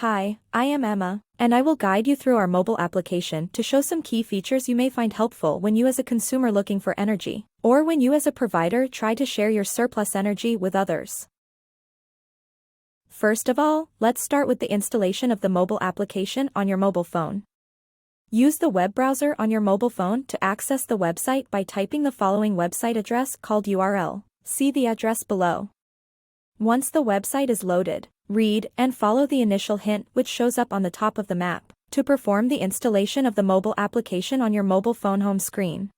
Hi, I am Emma, and I will guide you through our mobile application to show some key features you may find helpful when you as a consumer looking for energy, or when you as a provider try to share your surplus energy with others. First of all, let's start with the installation of the mobile application on your mobile phone. Use the web browser on your mobile phone to access the website by typing the following website address called URL. See the address below. Once the website is loaded, read and follow the initial hint which shows up on the top of the map to perform the installation of the mobile application on your mobile phone home screen.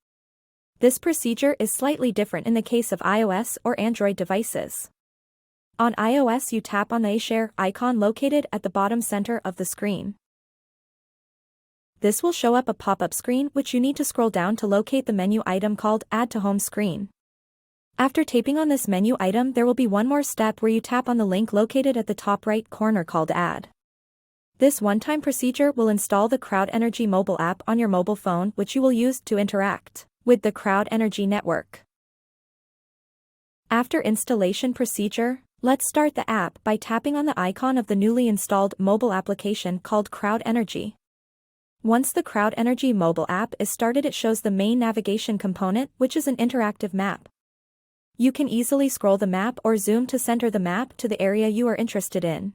This procedure is slightly different in the case of iOS or Android devices. On iOS, you tap on the iShare icon located at the bottom center of the screen. This will show up a pop-up screen which you need to scroll down to locate the menu item called Add to Home Screen. After tapping on this menu item, there will be one more step where you tap on the link located at the top right corner called Add. This one-time procedure will install the Crowd Energy mobile app on your mobile phone, which you will use to interact with the Crowd Energy network. After installation procedure, let's start the app by tapping on the icon of the newly installed mobile application called Crowd Energy. Once the Crowd Energy mobile app is started, it shows the main navigation component, which is an interactive map. You can easily scroll the map or zoom to center the map to the area you are interested in.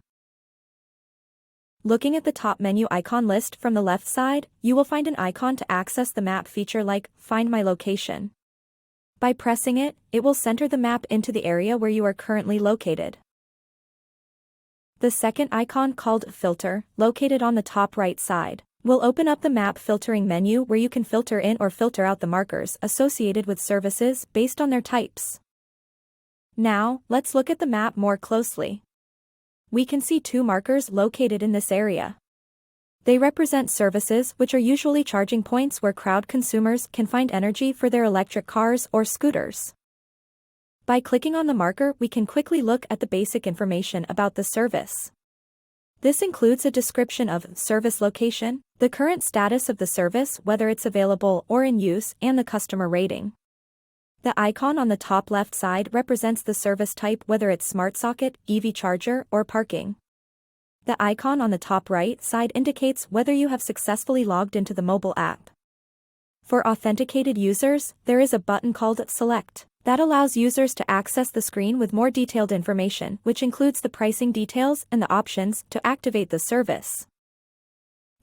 Looking at the top menu icon list from the left side, you will find an icon to access the map feature like Find My Location. By pressing it, it will center the map into the area where you are currently located. The second icon called Filter, located on the top right side, will open up the map filtering menu where you can filter in or filter out the markers associated with services based on their types. Now, let's look at the map more closely. We can see two markers located in this area. They represent services which are usually charging points where crowd consumers can find energy for their electric cars or scooters. By clicking on the marker, we can quickly look at the basic information about the service. This includes a description of service location, the current status of the service, whether it's available or in use, and the customer rating. The icon on the top left side represents the service type, whether it's smart socket, EV charger, or parking. The icon on the top right side indicates whether you have successfully logged into the mobile app. For authenticated users, there is a button called Select that allows users to access the screen with more detailed information, which includes the pricing details and the options to activate the service.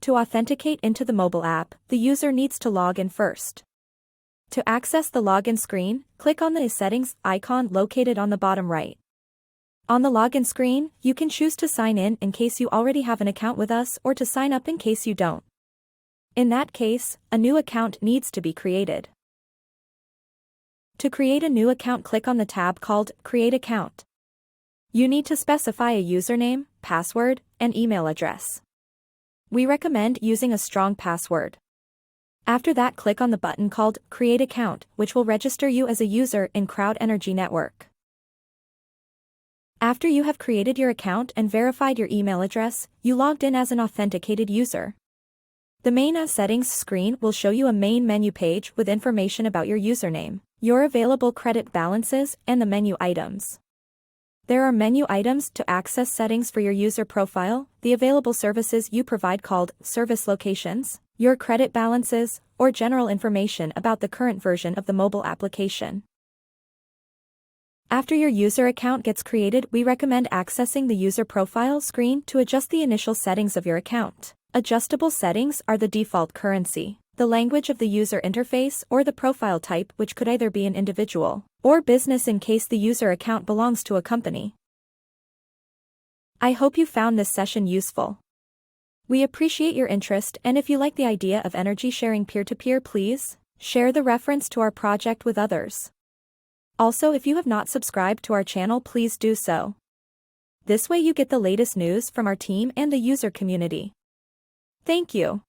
To authenticate into the mobile app, the user needs to log in first. To access the login screen, click on the Settings icon located on the bottom right. On the login screen, you can choose to sign in case you already have an account with us or to sign up in case you don't. In that case, a new account needs to be created. To create a new account, click on the tab called Create Account. You need to specify a username, password, and email address. We recommend using a strong password. After that, click on the button called Create Account, which will register you as a user in Crowd Energy Network. After you have created your account and verified your email address, you logged in as an authenticated user. The main settings screen will show you a main menu page with information about your username, your available credit balances, and the menu items. There are menu items to access settings for your user profile, the available services you provide called service locations, your credit balances, or general information about the current version of the mobile application. After your user account gets created, we recommend accessing the user profile screen to adjust the initial settings of your account. Adjustable settings are the default currency, the language of the user interface, or the profile type, which could either be an individual or business in case the user account belongs to a company. I hope you found this session useful. We appreciate your interest, and if you like the idea of energy sharing peer-to-peer, please share the reference to our project with others. Also, if you have not subscribed to our channel, please do so. This way you get the latest news from our team and the user community. Thank you.